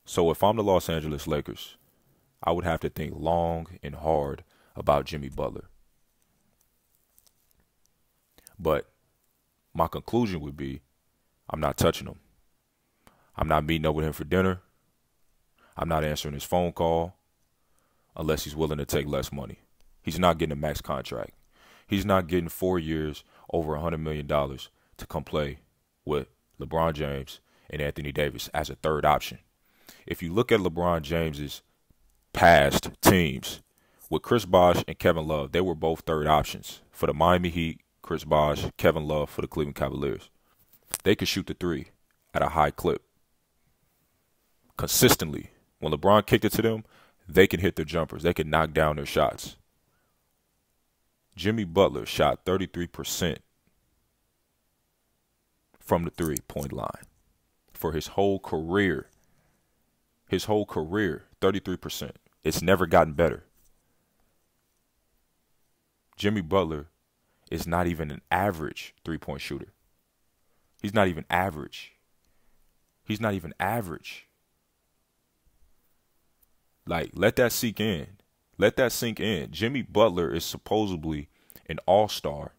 So if I'm the Los Angeles Lakers, I would have to think long and hard about Jimmy Butler. But my conclusion would be I'm not touching him. I'm not meeting up with him for dinner. I'm not answering his phone call unless he's willing to take less money. He's not getting a max contract. He's not getting 4 years over $100 million to come play with LeBron James and Anthony Davis as a third option. If you look at LeBron James's past teams with Chris Bosh and Kevin Love, they were both third options. For the Miami Heat, Chris Bosh, Kevin Love for the Cleveland Cavaliers. They could shoot the three at a high clip consistently. When LeBron kicked it to them, they can hit their jumpers. They can knock down their shots. Jimmy Butler shot 33% from the three-point line for his whole career. His whole career, 33%. It's never gotten better. Jimmy Butler is not even an average three-point shooter. He's not even average. He's not even average. Like, let that sink in. Let that sink in. Jimmy Butler is supposedly an all-star,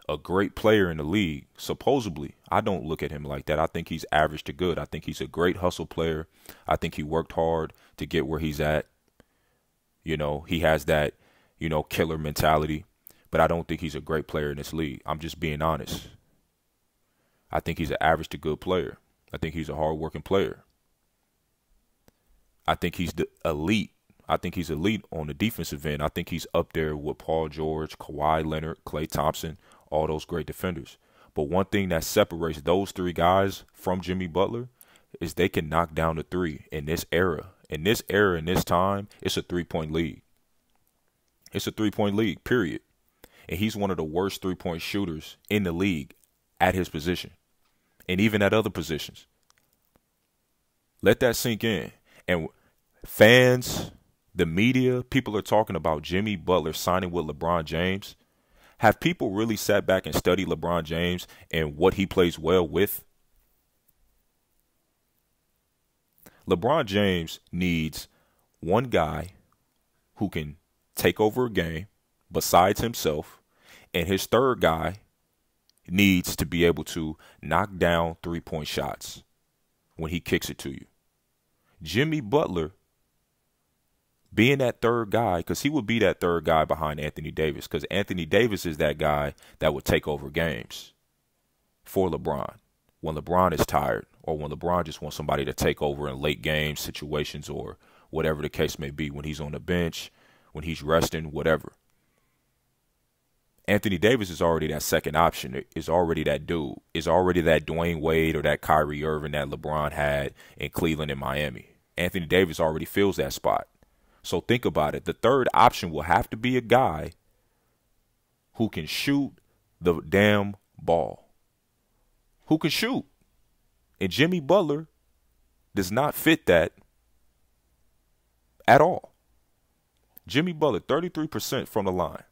a great player in the league. Supposedly. I don't look at him like that. I think he's average to good. I think he's a great hustle player. I think he worked hard to get where he's at. You know, he has that, killer mentality. But I don't think he's a great player in this league. I'm just being honest. I think he's an average to good player. I think he's a hard-working player. I think he's the elite. I think he's elite on the defensive end. I think he's up there with Paul George, Kawhi Leonard, Klay Thompson, all those great defenders. But one thing that separates those three guys from Jimmy Butler is they can knock down the three in this era. In this era, in this time, it's a three-point league. It's a three-point league, period. And he's one of the worst three-point shooters in the league at his position and even at other positions. Let that sink in. And fans, the media, people are talking about Jimmy Butler signing with LeBron James. Have people really sat back and studied LeBron James and what he plays well with? LeBron James needs one guy who can take over a game besides himself, and his third guy needs to be able to knock down three-point shots when he kicks it to you. Jimmy Butler being that third guy, because he would be that third guy behind Anthony Davis, because Anthony Davis is that guy that would take over games for LeBron when LeBron is tired or when LeBron just wants somebody to take over in late game situations or whatever the case may be, when he's on the bench, when he's resting, whatever. Anthony Davis is already that second option, is already that dude, is already that Dwayne Wade or that Kyrie Irving that LeBron had in Cleveland and Miami. Anthony Davis already fills that spot. So think about it. The third option will have to be a guy who can shoot the damn ball. Who can shoot. And Jimmy Butler does not fit that at all. Jimmy Butler, 33% from the line.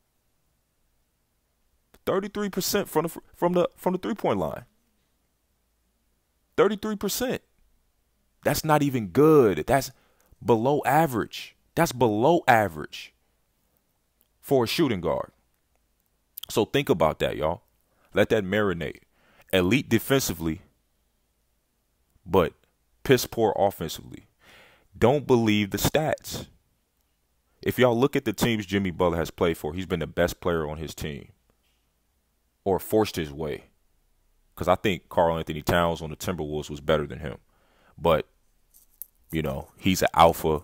33% from the three-point line. 33%. That's not even good. That's below average. That's below average for a shooting guard. So think about that, y'all. Let that marinate. Elite defensively, but piss poor offensively. Don't believe the stats. If y'all look at the teams Jimmy Butler has played for, he's been the best player on his team or forced his way. Because I think Karl Anthony Towns on the Timberwolves was better than him. But, he's an alpha.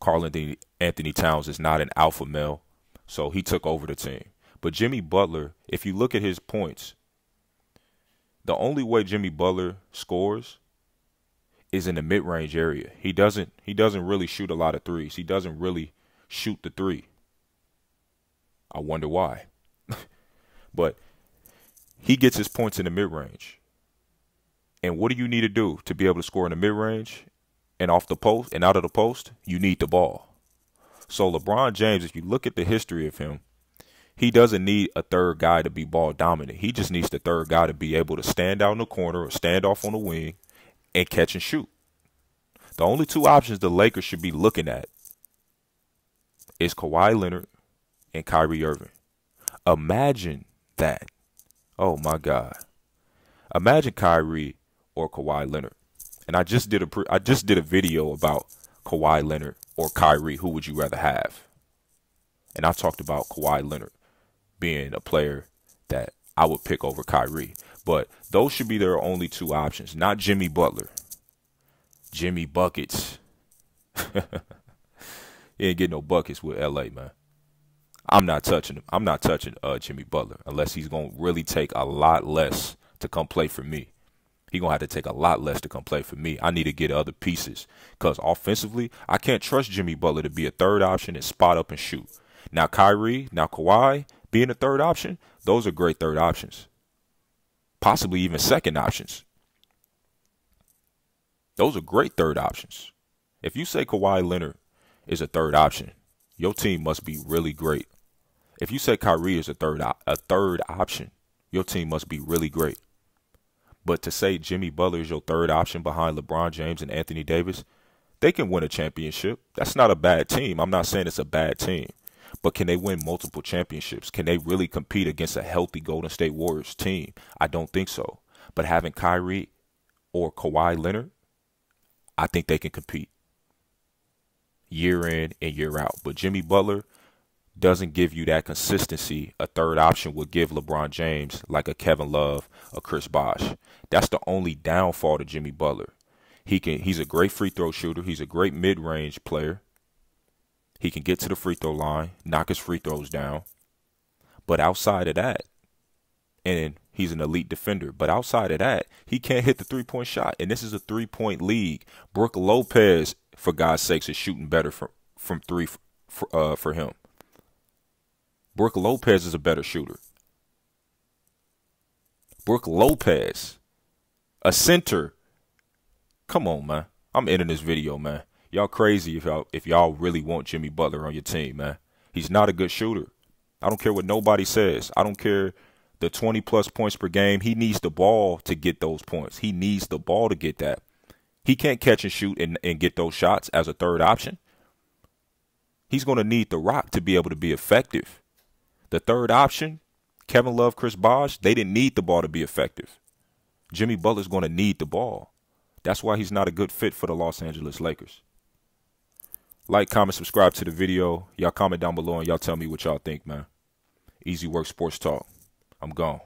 Karl Anthony Towns is not an alpha male, so he took over the team. But Jimmy Butler, if you look at his points, the only way Jimmy Butler scores is in the mid-range area. He doesn't really shoot a lot of threes. He doesn't really shoot the three. I wonder why. But he gets his points in the mid-range. And what do you need to do to be able to score in the mid-range and off the post and out of the post? You need the ball. So LeBron James, if you look at the history of him, he doesn't need a third guy to be ball dominant. He just needs the third guy to be able to stand out in the corner or stand off on the wing and catch and shoot. The only two options the Lakers should be looking at is Kawhi Leonard and Kyrie Irving. Imagine that. Oh my God. Imagine Kyrie or Kawhi Leonard. And I just did a video about Kawhi Leonard or Kyrie. Who would you rather have? And I talked about Kawhi Leonard being a player that I would pick over Kyrie. But those should be their only two options, not Jimmy Butler. Jimmy Buckets. He ain't getting no buckets with LA, man. I'm not touching him. I'm not touching Jimmy Butler unless he's going to really take a lot less to come play for me. He's going to have to take a lot less to come play for me. I need to get other pieces because offensively, I can't trust Jimmy Butler to be a third option and spot up and shoot. Now Kawhi being a third option, those are great third options. Possibly even second options. Those are great third options. If you say Kawhi Leonard is a third option, your team must be really great. If you say Kyrie is a third option, your team must be really great. But to say Jimmy Butler is your third option behind LeBron James and Anthony Davis, they can win a championship. That's not a bad team. I'm not saying it's a bad team. But can they win multiple championships? Can they really compete against a healthy Golden State Warriors team? I don't think so. But having Kyrie or Kawhi Leonard, I think they can compete year in and year out. But Jimmy Butler doesn't give you that consistency a third option would give LeBron James, like a Kevin Love, a Chris Bosh. That's the only downfall to Jimmy Butler. He's a great free throw shooter. He's a great mid-range player. He can get to the free throw line, knock his free throws down. But outside of that, and he's an elite defender, but outside of that, he can't hit the three-point shot. And this is a three-point league. Brook Lopez, for God's sakes, is shooting better from three for him. Brook Lopez is a better shooter. Brook Lopez, a center. Come on, man. I'm ending this video, man. Y'all crazy if y'all really want Jimmy Butler on your team, man. He's not a good shooter. I don't care what nobody says. I don't care the 20-plus points per game. He needs the ball to get those points. He needs the ball to get that. He can't catch and shoot and get those shots as a third option. He's going to need the rock to be able to be effective. The third option, Kevin Love, Chris Bosh, they didn't need the ball to be effective. Jimmy Butler's going to need the ball. That's why he's not a good fit for the Los Angeles Lakers. Like, comment, subscribe to the video. Y'all comment down below and y'all tell me what y'all think, man. Easy Work Sports Talk. I'm gone.